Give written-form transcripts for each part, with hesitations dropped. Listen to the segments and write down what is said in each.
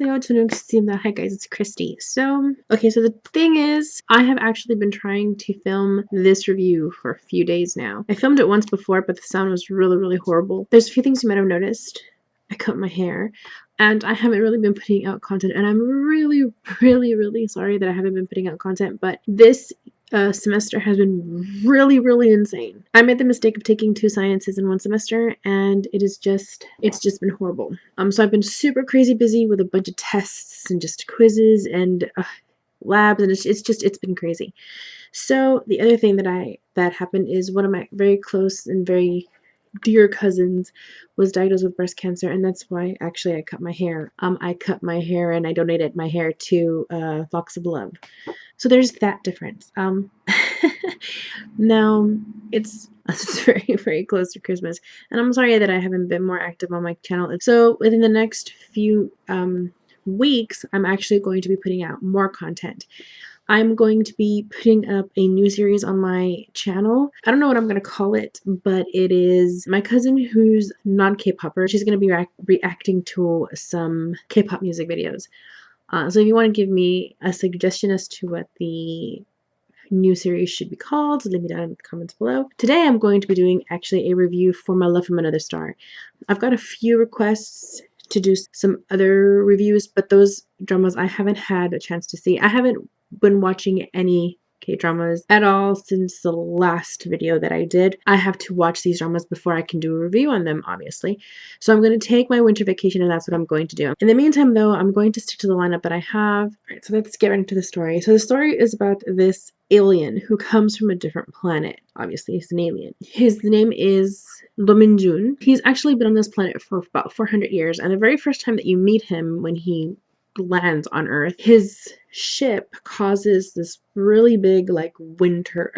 안녕하세요. 저는 크리스티입니다. Hi guys, it's Christy. So the thing is, I have actually been trying to film this review for a few days now. I filmed it once before, but the sound was really, really horrible. There's a few things you might have noticed. I cut my hair, and I haven't really been putting out content, and I'm really, really, really sorry that I haven't been putting out content, but this semester has been really, really insane. I made the mistake of taking 2 sciences in one semester, and it's just been horrible. So I've been super crazy busy with a bunch of tests and just quizzes and labs, and it's been crazy. So the other thing that happened is one of my very close and very dear cousins was diagnosed with breast cancer, and that's why actually I cut my hair. I cut my hair and I donated my hair to Locks of Love. So there's that difference. Now it's very, very close to Christmas, and I'm sorry that I haven't been more active on my channel. So within the next few weeks, I'm actually going to be putting out more content. I'm going to be putting up a new series on my channel. I don't know what I'm going to call it, but it is my cousin who's non-K-popper. She's going to be reacting to some K-pop music videos. So if you want to give me a suggestion as to what the new series should be called, leave me down in the comments below. Today I'm going to be doing actually a review for My Love from Another Star. I've got a few requests to do some other reviews, but those dramas I haven't had a chance to see. I haven't been watching any K-dramas at all since the last video that I did. I have to watch these dramas before I can do a review on them, obviously. So I'm going to take my winter vacation, and that's what I'm going to do. In the meantime, though, I'm going to stick to the lineup that I have. Alright, so let's get right into the story. So the story is about this alien who comes from a different planet. Obviously, he's an alien. His name is Do Min-jun. He's actually been on this planet for about 400 years, and the very first time that you meet him, when he lands on Earth, his ship causes this really big windstorm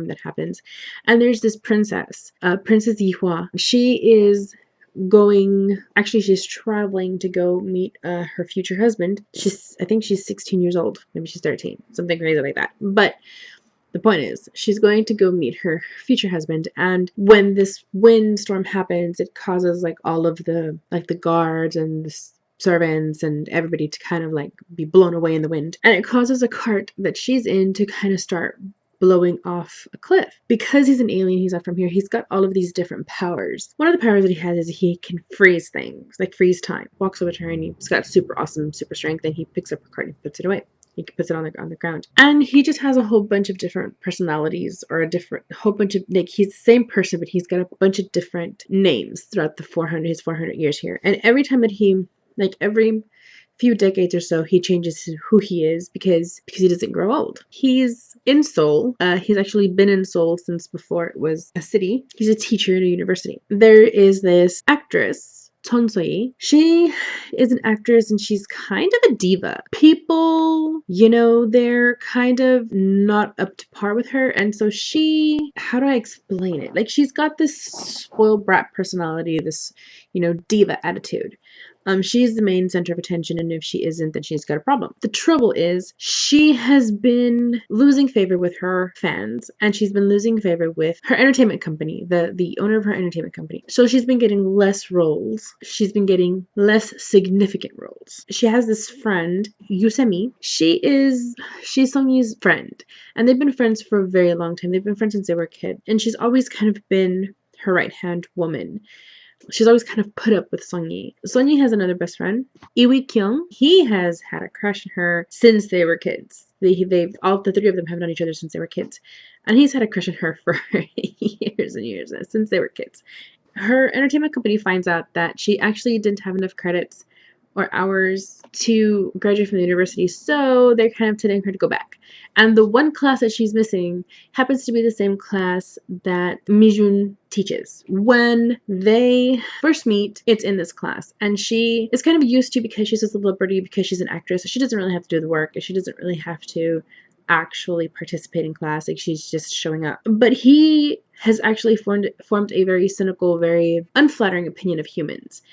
that happens, and there's this princess, Princess Yihua. She's traveling to go meet her future husband. I think she's 16 years old, maybe she's 13, something crazy like that. But the point is, she's going to go meet her future husband, and when this windstorm happens, it causes all of the guards and the servants and everybody to kind of be blown away in the wind, and it causes a cart that she's in to kind of start blowing off a cliff. Because he's an alien, he's not from here, he's got all of these different powers. One of the powers that he has is he can freeze things, freeze time. Walks over to her and he's got super awesome super strength, and he picks up her cart and puts it away. He puts it on the ground, and he just has a whole bunch of different personalities, or whole bunch of he's the same person, but he's got a bunch of different names throughout his 400 years here. And every time that he every few decades or so, he changes who he is because he doesn't grow old. He's in Seoul. He's actually been in Seoul since before it was a city. He's a teacher at a university. There is this actress, Chon So-yi. She is an actress, and she's kind of a diva. People, they're kind of not up to par with her, and so how do I explain it? She's got this spoiled brat personality, this, diva attitude. She's the main center of attention, and if she isn't, then she's got a problem. The trouble is, she has been losing favor with her fans, and she's been losing favor with her entertainment company, the owner of her entertainment company. So she's been getting less roles. She's been getting less significant roles. She has this friend, Yusemi. She's Sungyi's friend, and they've been friends for a very long time. They've been friends since they were a kid, and she's always kind of been her right-hand woman. She's always kind of put up with Sungyi. Sungyi has another best friend, Iwi Kyung. He has had a crush on her since they were kids. All the three of them have known each other since they were kids, and he's had a crush on her for years and years since they were kids. Her entertainment company finds out that she actually didn't have enough credits or hours to graduate from the university, so they're kind of telling her to go back. And the one class that she's missing happens to be the same class that Mi-jun teaches. When they first meet, it's in this class, and she is kind of used to, because she's a celebrity, because she's an actress, she doesn't really have to do the work, she doesn't really have to actually participate in class, she's just showing up. But he has actually formed a very cynical, very unflattering opinion of humans.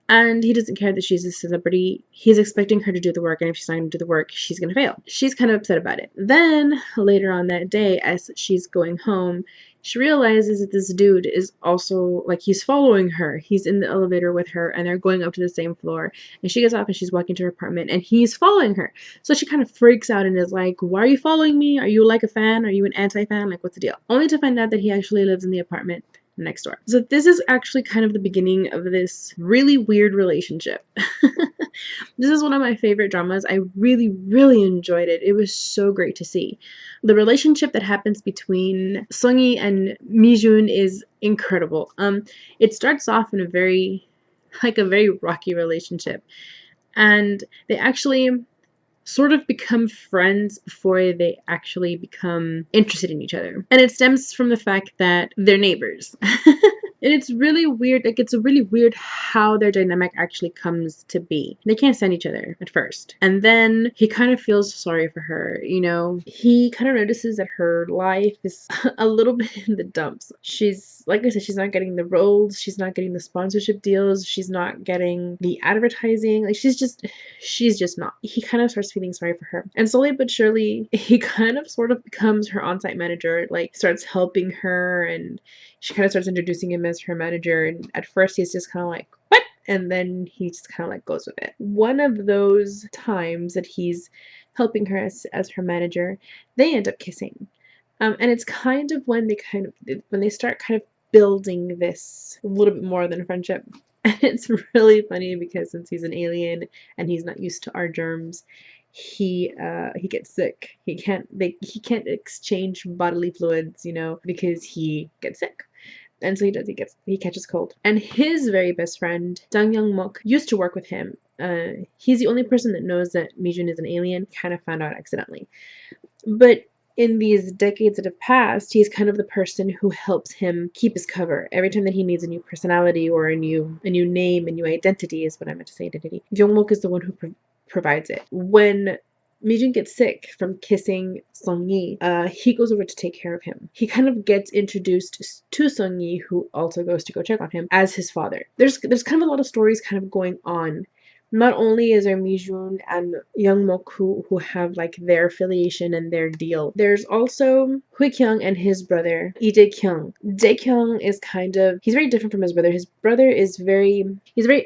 And he doesn't care that she's a celebrity. He's expecting her to do the work, and if she's not going to do the work, she's going to fail. She's kind of upset about it. Then, later on that day, as she's going home, she realizes that this dude is also, like, he's following her. He's in the elevator with her, and they're going up to the same floor. And she gets off and she's walking to her apartment, and he's following her. So she kind of freaks out and is like, why are you following me? Are you like a fan? Are you an anti-fan? Like, what's the deal? Only to find out that he actually lives in the apartment next door. So this is actually kind of the beginning of this really weird relationship. This is one of my favorite dramas. I really, really enjoyed it. It was so great to see. The relationship that happens between Seongi and Mijun is incredible. It starts off in a very rocky relationship, and they actually sort of become friends before they actually become interested in each other. And it stems from the fact that they're neighbors. And it's really weird, like, it's really weird how their dynamic actually comes to be. They can't stand each other at first. And then he kind of feels sorry for her, you know? He kind of notices that her life is a little bit in the dumps. She's, like I said, she's not getting the roles, she's not getting the sponsorship deals, she's not getting the advertising. Like, she's just not. He kind of starts feeling sorry for her. And slowly but surely, he kind of sort of becomes her on-site manager, like, starts helping her, and she kind of starts introducing him as her manager. And at first he's just kind of like, what? And then he just kind of like goes with it. One of those times that he's helping her as her manager, they end up kissing. And it's kind of when they start kind of building this a little bit more than a friendship. And it's really funny because since he's an alien and he's not used to our germs, he gets sick. He can't exchange bodily fluids, you know, because he gets sick. And so he catches cold. And his very best friend, Dang Young Mok, used to work with him. He's the only person that knows that Mijun is an alien, kind of found out accidentally. But in these decades that have passed, he's kind of the person who helps him keep his cover. Every time that he needs a new personality or a new name, a new identity is what I meant to say, identity. Jungmook is the one who provides it. When Mijun gets sick from kissing Seongi, he goes over to take care of him. He kind of gets introduced to Seongi, who also goes to go check on him, as his father. There's kind of a lot of stories kind of going on. Not only is there Mijun and Youngmok who have like their affiliation and their deal, there's also Hui Kyung and his brother, Lee Jae Kyung. Jae Kyung is he's very different from his brother. His brother is very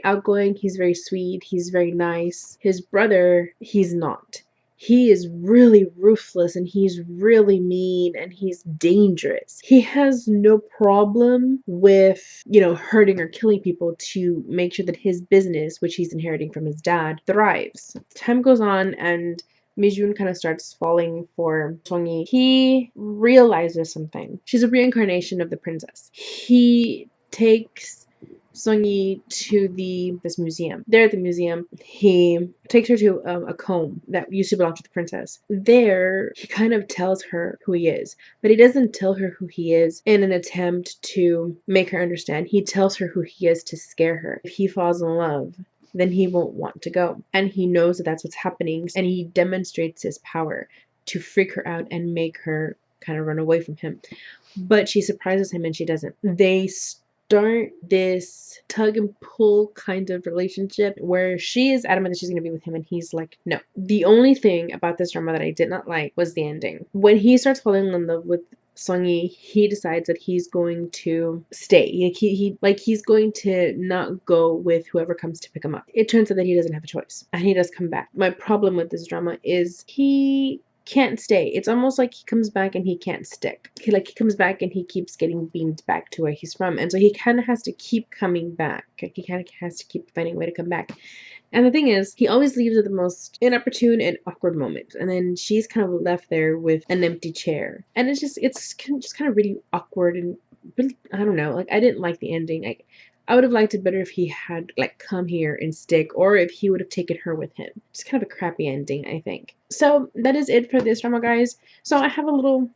outgoing, he's very sweet, he's very nice. His brother, he's not. He is really ruthless and he's really mean and he's dangerous. He has no problem with, you know, hurting or killing people to make sure that his business, which he's inheriting from his dad, thrives. Time goes on and Mijun kind of starts falling for Seongi. He realizes something. She's a reincarnation of the princess. He takes Seongi to this museum. There at the museum, he takes her to a comb that used to belong to the princess. There, he kind of tells her who he is, but he doesn't tell her who he is in an attempt to make her understand. He tells her who he is to scare her. If he falls in love, then he won't want to go. And he knows that that's what's happening, and he demonstrates his power to freak her out and make her kind of run away from him. But she surprises him and she doesn't. They start this tug and pull kind of relationship where she is adamant that she's going to be with him and he's like, no. The only thing about this drama that I did not like was the ending. When he starts falling in love with Seongi, he decides that he's going to stay. He's going to not go with whoever comes to pick him up. It turns out that he doesn't have a choice and he does come back. My problem with this drama is he can't stay. It's almost like he comes back and he can't stick. He comes back and he keeps getting beamed back to where he's from, and so he kind of has to keep coming back. He kind of has to keep finding a way to come back. And the thing is, he always leaves at the most inopportune and awkward moment, and then she's kind of left there with an empty chair, and it's just kind of really awkward and really, I don't know. Like, I didn't like the ending. I would have liked it better if he had like come here and stick, or if he would have taken her with him. It's kind of a crappy ending, I think. So that is it for this drama, guys. So I have a little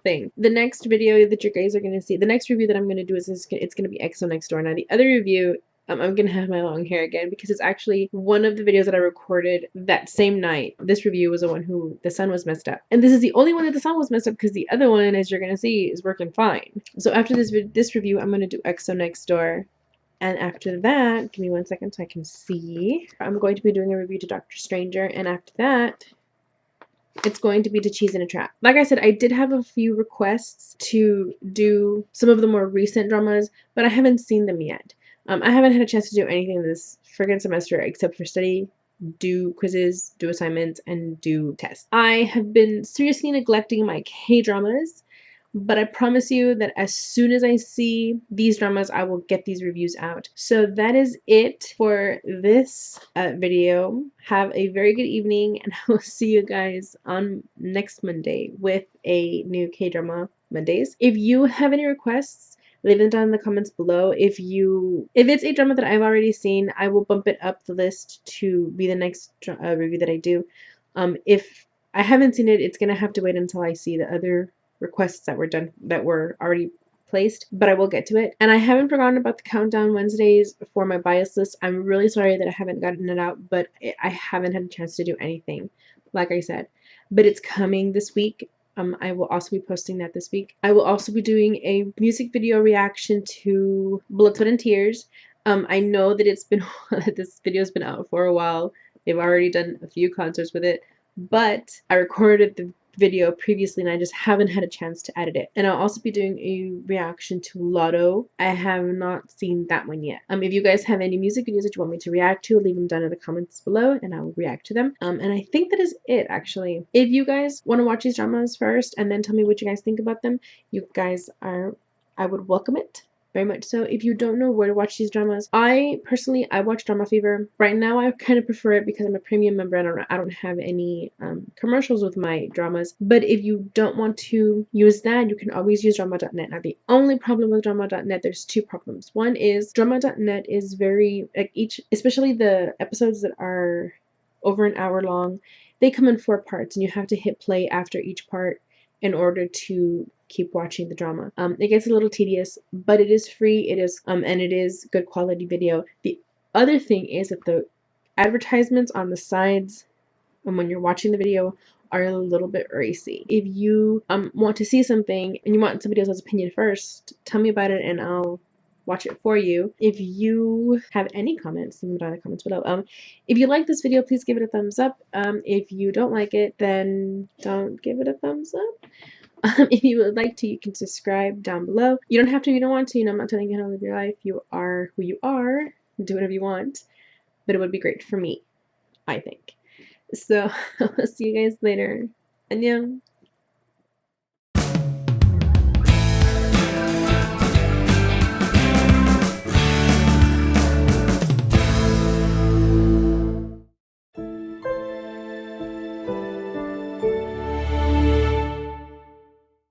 thing. The next video that you guys are gonna see, the next review that I'm gonna do it's gonna be EXO Next Door. Now the other review, I'm gonna have my long hair again because it's actually one of the videos that I recorded that same night. This review was the one who the sun was messed up, and this is the only one that the sun was messed up because the other one, as you're gonna see, is working fine. So after this review, I'm gonna do EXO Next Door. And after that, give me 1 second so I can see. I'm going to be doing a review to Dr. Stranger, and after that, it's going to be To Cheese in a Trap. Like I said, I did have a few requests to do some of the more recent dramas, but I haven't seen them yet. I haven't had a chance to do anything this friggin' semester except for study, do quizzes, do assignments, and do tests. I have been seriously neglecting my K-dramas, but I promise you that as soon as I see these dramas, I will get these reviews out. So that is it for this video. Have a very good evening, and I will see you guys on next Monday with a new K-drama Mondays. If you have any requests, leave them down in the comments below. If it's a drama that I've already seen, I will bump it up the list to be the next review that I do. If I haven't seen it, it's gonna have to wait until I see the other requests that were already placed, but I will get to it. And I haven't forgotten about the countdown Wednesdays for my bias list. I'm really sorry that I haven't gotten it out, but I haven't had a chance to do anything, like I said. But it's coming this week. I will also be posting that this week. I will also be doing a music video reaction to Blood, Sweat, and Tears. I know that this video's been out for a while. They've already done a few concerts with it, but I recorded the video previously and I just haven't had a chance to edit it. And I'll also be doing a reaction to Lotto. I have not seen that one yet. If you guys have any music videos that you want me to react to, leave them down in the comments below and I will react to them. And I think that is it, actually. If you guys want to watch these dramas first and then tell me what you guys think about them, I would welcome it very much so. If you don't know where to watch these dramas, I watch Drama Fever. Right now I kind of prefer it because I'm a premium member and I don't have any commercials with my dramas. But if you don't want to use that, you can always use drama.net. Now the only problem with drama.net, there's two problems. One is drama.net is very, like, especially the episodes that are over an hour long, they come in 4 parts and you have to hit play after each part in order to keep watching the drama. It gets a little tedious, but it is free. It is and it is good quality video. The other thing is that the advertisements on the sides when you're watching the video are a little bit racy. If you want to see something and you want somebody else's opinion first, tell me about it and I'll watch it for you. If you have any comments, leave them down in the comments below. If you like this video, please give it a thumbs up. If you don't like it, then don't give it a thumbs up. If you would like to, you can subscribe down below. You don't have to, you don't want to, I'm not telling you how to live your life. You are who you are. Do whatever you want. But it would be great for me, I think. So, I'll see you guys later. Annyeong.